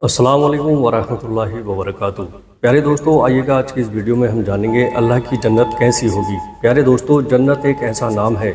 السلام علیکم ورحمۃ اللہ وبرکاتہ۔ پیارے دوستو، آئیے گا آج کی اس ویڈیو میں ہم جانیں گے اللہ کی جنت کیسی ہوگی۔ پیارے دوستو، جنت ایک ایسا نام ہے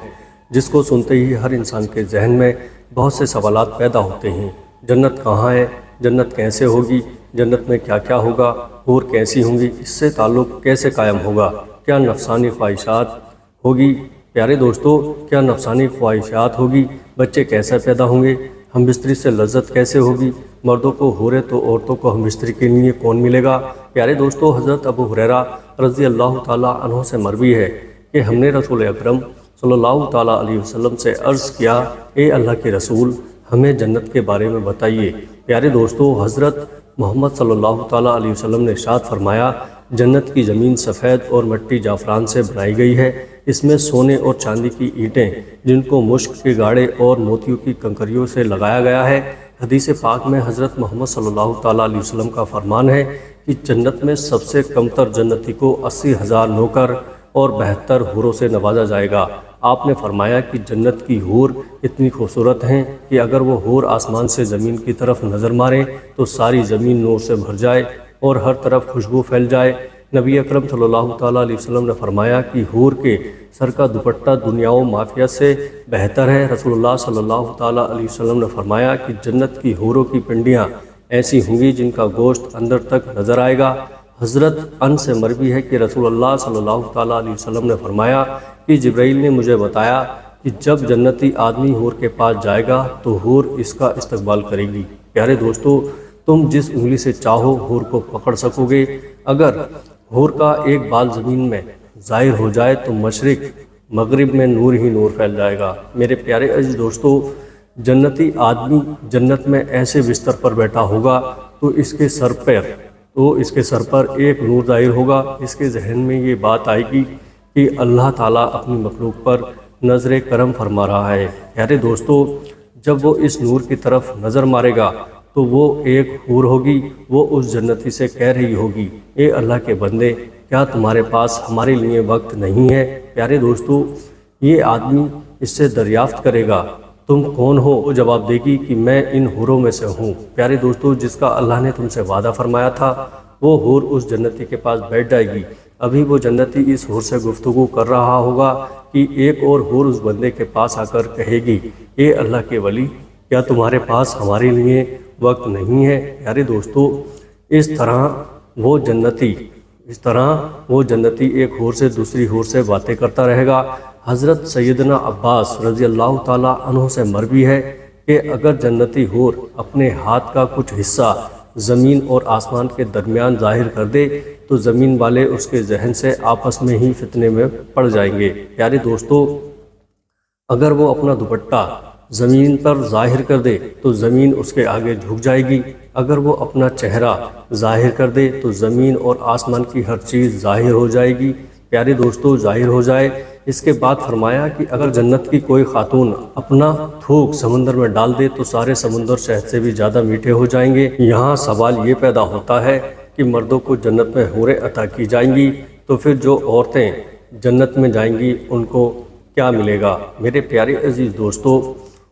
جس کو سنتے ہی ہر انسان کے ذہن میں بہت سے سوالات پیدا ہوتے ہیں۔ جنت کہاں ہے؟ جنت کیسے ہوگی؟ جنت میں کیا کیا ہوگا؟ حور کیسی ہوں گی؟ اس سے تعلق کیسے قائم ہوگا؟ کیا نفسانی خواہشات ہوگی؟ پیارے دوستو، کیا نفسانی خواہشات ہوگی؟ بچے کیسے پیدا ہوں گے؟ ہم بستری سے لذت کیسے ہوگی؟ مردوں کو حوریں تو عورتوں کو ہم بستری کے لیے کون ملے گا؟ پیارے دوستو، حضرت ابو ہریرہ رضی اللہ تعالیٰ عنہ سے مروی ہے کہ ہم نے رسول اکرم صلی اللہ تعالیٰ علیہ وسلم سے عرض کیا، اے اللہ کے رسول، ہمیں جنت کے بارے میں بتائیے۔ پیارے دوستو، حضرت محمد صلی اللہ تعالیٰ علیہ وسلم نے ارشاد فرمایا، جنت کی زمین سفید اور مٹی جعفران سے بنائی گئی ہے۔ اس میں سونے اور چاندی کی اینٹیں جن کو مشک کے گاڑے اور موتیوں کی کنکریوں سے لگایا گیا ہے۔ حدیث پاک میں حضرت محمد صلی اللہ تعالیٰ علیہ وسلم کا فرمان ہے کہ جنت میں سب سے کمتر جنتی کو 80,000 نوکر اور 72 حوروں سے نوازا جائے گا۔ آپ نے فرمایا کہ جنت کی حور اتنی خوبصورت ہیں کہ اگر وہ حور آسمان سے زمین کی طرف نظر ماریں تو ساری زمین نور سے بھر جائے اور ہر طرف خوشبو پھیل جائے۔ نبی اکرم صلی اللہ تعالیٰ علیہ وسلم نے فرمایا کہ حور کے سر کا دوپٹہ دنیا و مافیہ سے بہتر ہے۔ رسول اللہ صلی اللہ تعالیٰ علیہ وسلم نے فرمایا کہ جنت کی حوروں کی پنڈیاں ایسی ہوں گی جن کا گوشت اندر تک نظر آئے گا۔ حضرت ان سے مروی ہے کہ رسول اللہ صلی اللہ تعالیٰ علیہ وسلم نے فرمایا کہ جبرائیل نے مجھے بتایا کہ جب جنتی آدمی حور کے پاس جائے گا تو حور اس کا استقبال کرے گی۔ پیارے دوستو، تم جس انگلی سے چاہو حور کو پکڑ سکو گے۔ اگر حور کا ایک بال زمین میں ظاہر ہو جائے تو مشرق مغرب میں نور ہی نور پھیل جائے گا۔ میرے پیارے عزیز دوستو، جنتی آدمی جنت میں ایسے بستر پر بیٹھا ہوگا تو اس کے سر پر ایک نور ظاہر ہوگا۔ اس کے ذہن میں یہ بات آئے گی کہ اللہ تعالیٰ اپنی مخلوق پر نظر کرم فرما رہا ہے۔ پیارے دوستو، جب وہ اس نور کی طرف نظر مارے گا تو وہ ایک حور ہوگی، وہ اس جنتی سے کہہ رہی ہوگی، اے اللہ کے بندے، کیا تمہارے پاس ہمارے لیے وقت نہیں ہے؟ پیارے دوستو، یہ آدمی اس سے دریافت کرے گا، تم کون ہو؟ وہ جواب دے گی کہ میں ان حوروں میں سے ہوں۔ پیارے دوستو، جس کا اللہ نے تم سے وعدہ فرمایا تھا وہ حور اس جنتی کے پاس بیٹھ جائے گی۔ ابھی وہ جنتی اس حور سے گفتگو کر رہا ہوگا کہ ایک اور حور اس بندے کے پاس آ کر کہے گی، اے اللہ کے ولی، کیا تمہارے پاس ہمارے لیے وقت نہیں ہے؟ پیارے دوستو، اس طرح وہ جنتی ایک حور سے دوسری حور سے باتیں کرتا رہے گا۔ حضرت سیدنا عباس رضی اللہ تعالیٰ عنہ سے مروی ہے کہ اگر جنتی حور اپنے ہاتھ کا کچھ حصہ زمین اور آسمان کے درمیان ظاہر کر دے تو زمین والے اس کے ذہن سے آپس میں ہی فتنے میں پڑ جائیں گے۔ پیارے دوستو، اگر وہ اپنا دوپٹہ زمین پر ظاہر کر دے تو زمین اس کے آگے جھک جائے گی۔ اگر وہ اپنا چہرہ ظاہر کر دے تو زمین اور آسمان کی ہر چیز ظاہر ہو جائے گی۔ پیارے دوستو، ظاہر ہو جائے۔ اس کے بعد فرمایا کہ اگر جنت کی کوئی خاتون اپنا تھوک سمندر میں ڈال دے تو سارے سمندر شہد سے بھی زیادہ میٹھے ہو جائیں گے۔ یہاں سوال یہ پیدا ہوتا ہے کہ مردوں کو جنت میں حوریں عطا کی جائیں گی تو پھر جو عورتیں جنت میں جائیں گی ان کو کیا ملے گا؟ میرے پیارے عزیز دوستو،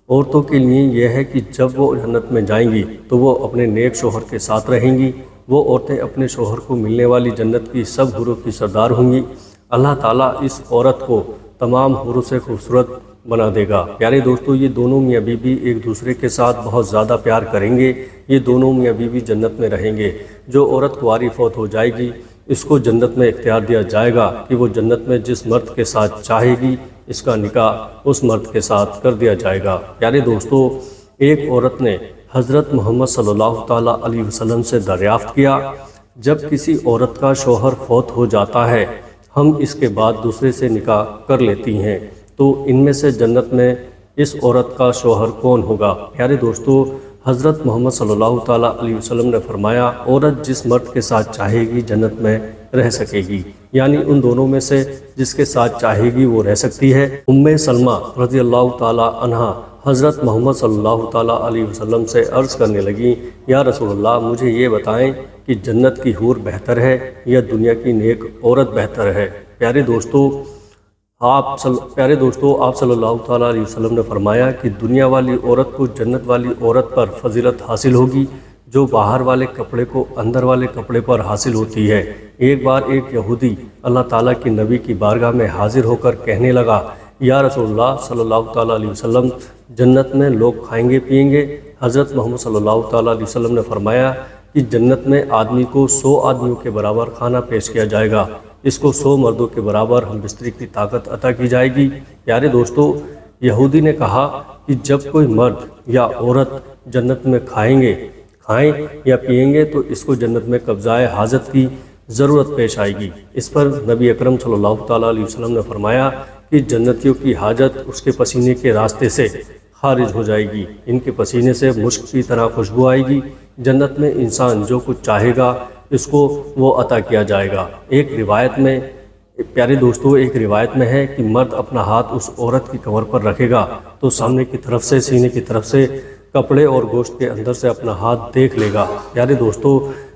عورتوں کے لیے یہ ہے کہ جب وہ جنت میں جائیں گی تو وہ اپنے نیک شوہر کے ساتھ رہیں گی۔ وہ عورتیں اپنے شوہر کو ملنے والی جنت کی سب حوروں کی سردار ہوں گی۔ اللہ تعالیٰ اس عورت کو تمام حوروں سے خوبصورت بنا دے گا۔ پیارے دوستو، یہ دونوں میاں بیوی ایک دوسرے کے ساتھ بہت زیادہ پیار کریں گے۔ یہ دونوں میاں بیوی جنت میں رہیں گے۔ جو عورت کنواری فوت ہو جائے گی اس کو جنت میں اختیار دیا جائے گا کہ وہ جنت میں جس مرد کے ساتھ چاہے گی اس کا نکاح اس مرد کے ساتھ کر دیا جائے گا۔ پیارے دوستو، ایک عورت نے حضرت محمد صلی اللہ تعالیٰ علیہ وسلم سے دریافت کیا، جب کسی عورت کا شوہر فوت ہو جاتا ہے ہم اس کے بعد دوسرے سے نکاح کر لیتی ہیں تو ان میں سے جنت میں اس عورت کا شوہر کون ہوگا؟ پیارے دوستو، حضرت محمد صلی اللہ تعالیٰ علیہ وسلم نے فرمایا، عورت جس مرد کے ساتھ چاہے گی جنت میں رہ سکے گی، یعنی ان دونوں میں سے جس کے ساتھ چاہے گی وہ رہ سکتی ہے۔ ام سلمہ رضی اللہ تعالیٰ عنہا حضرت محمد صلی اللہ تعالیٰ علیہ وسلم سے عرض کرنے لگیں، یا رسول اللہ، مجھے یہ بتائیں کہ جنت کی حور بہتر ہے یا دنیا کی نیک عورت بہتر ہے؟ پیارے دوستو، آپ صلی اللہ تعالیٰ علیہ وسلم نے فرمایا کہ دنیا والی عورت کو جنت والی عورت پر فضیلت حاصل ہوگی، جو باہر والے کپڑے کو اندر والے کپڑے پر حاصل ہوتی ہے۔ ایک بار ایک یہودی اللہ تعالیٰ کی نبی کی بارگاہ میں حاضر ہو کر کہنے لگا، یا رسول اللہ صلی اللہ تعالیٰ علیہ وسلم، جنت میں لوگ کھائیں گے پیئیں گے؟ حضرت محمد صلی اللہ تعالیٰ علیہ وسلم نے فرمایا کہ جنت میں آدمی کو 100 آدمیوں کے برابر کھانا پیش کیا جائے گا، اس کو 100 مردوں کے برابر ہم بستری کی طاقت عطا کی جائے گی۔ پیارے دوستو، یہودی نے کہا کہ جب کوئی مرد یا عورت جنت میں کھائیں یا پئیں گے تو اس کو جنت میں قبضۂ حاجت کی ضرورت پیش آئے گی۔ اس پر نبی اکرم صلی اللہ تعالیٰ علیہ وسلم نے فرمایا کہ جنتیوں کی حاجت اس کے پسینے کے راستے سے خارج ہو جائے گی، ان کے پسینے سے مشک کی طرح خوشبو آئے گی۔ جنت میں انسان جو کچھ چاہے گا اس کو وہ عطا کیا جائے گا۔ ایک روایت میں پیارے دوستو ہے کہ مرد اپنا ہاتھ اس عورت کی کمر پر رکھے گا تو سامنے کی طرف سے، سینے کی طرف سے کپڑے اور گوشت کے اندر سے اپنا ہاتھ دیکھ لے گا۔ پیارے دوستو،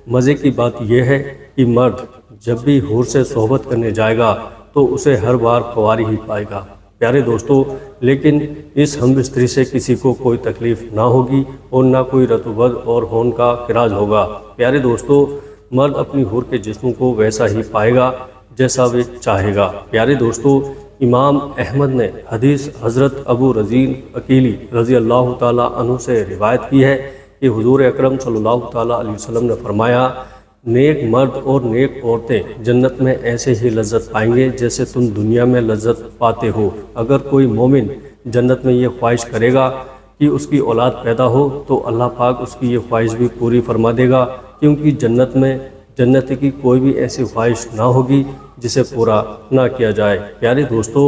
مزے کی بات یہ ہے کہ مرد جب بھی حور سے صحبت کرنے جائے گا تو اسے ہر بار کنواری ہی پائے گا۔ پیارے دوستو، لیکن اس ہم بستری سے کسی کو کوئی تکلیف نہ ہوگی اور نہ کوئی رطوبت اور ہون کا خراج ہوگا۔ پیارے دوستو، مرد اپنی حور کے جسم کو ویسا ہی پائے گا جیسا وہ چاہے گا۔ پیارے دوستو، امام احمد نے حدیث حضرت ابو رزین عقیلی رضی اللہ تعالیٰ عنہ سے روایت کی ہے کہ حضور اکرم صلی اللہ تعالیٰ علیہ وسلم نے فرمایا، نیک مرد اور نیک عورتیں جنت میں ایسے ہی لذت پائیں گے جیسے تم دنیا میں لذت پاتے ہو۔ اگر کوئی مومن جنت میں یہ خواہش کرے گا کہ اس کی اولاد پیدا ہو تو اللہ پاک اس کی یہ خواہش بھی پوری فرما دے گا، کیونکہ جنت میں جنت کی کوئی بھی ایسی خواہش نہ ہوگی جسے پورا نہ کیا جائے۔ پیارے دوستو،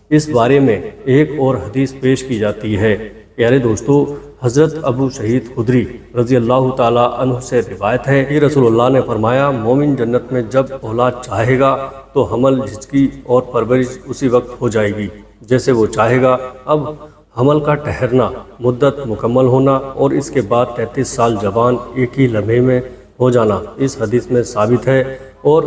اس بارے میں ایک اور حدیث پیش کی جاتی ہے۔ پیارے دوستو، حضرت ابو سعید خدری رضی اللہ تعالیٰ عنہ سے روایت ہے کہ رسول اللہ نے فرمایا، مومن جنت میں جب اولاد چاہے گا تو حمل جھچکی اور پرورش اسی وقت ہو جائے گی جیسے وہ چاہے گا۔ اب حمل کا ٹھہرنا، مدت مکمل ہونا اور اس کے بعد 33 سال جوان ایک ہی لمحے میں ہو جانا اس حدیث میں ثابت ہے۔ اور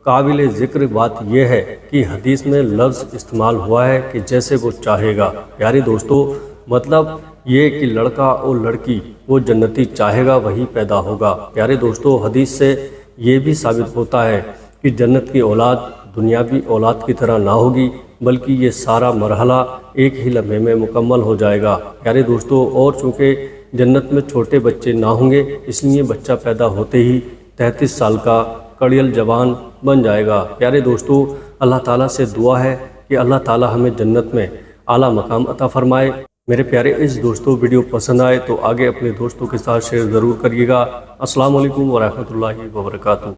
قابل ذکر بات یہ ہے کہ حدیث میں لفظ استعمال ہوا ہے کہ جیسے وہ چاہے گا۔ پیارے دوستو، مطلب یہ کہ لڑکا اور لڑکی وہ جنتی چاہے گا وہی پیدا ہوگا۔ پیارے دوستو، حدیث سے یہ بھی ثابت ہوتا ہے کہ جنت کی اولاد دنیاوی اولاد کی طرح نہ ہوگی، بلکہ یہ سارا مرحلہ ایک ہی لمحے میں مکمل ہو جائے گا۔ پیارے دوستو، اور چونکہ جنت میں چھوٹے بچے نہ ہوں گے، اس لیے بچہ پیدا ہوتے ہی 33 سال کا کڑیل جوان بن جائے گا۔ پیارے دوستو، اللہ تعالیٰ سے دعا ہے کہ اللہ تعالیٰ ہمیں جنت میں اعلیٰ مقام عطا فرمائے۔ میرے پیارے دوستو، ویڈیو پسند آئے تو آگے اپنے دوستوں کے ساتھ شیئر ضرور کریے گا۔ السلام علیکم ورحمۃ اللہ وبرکاتہ۔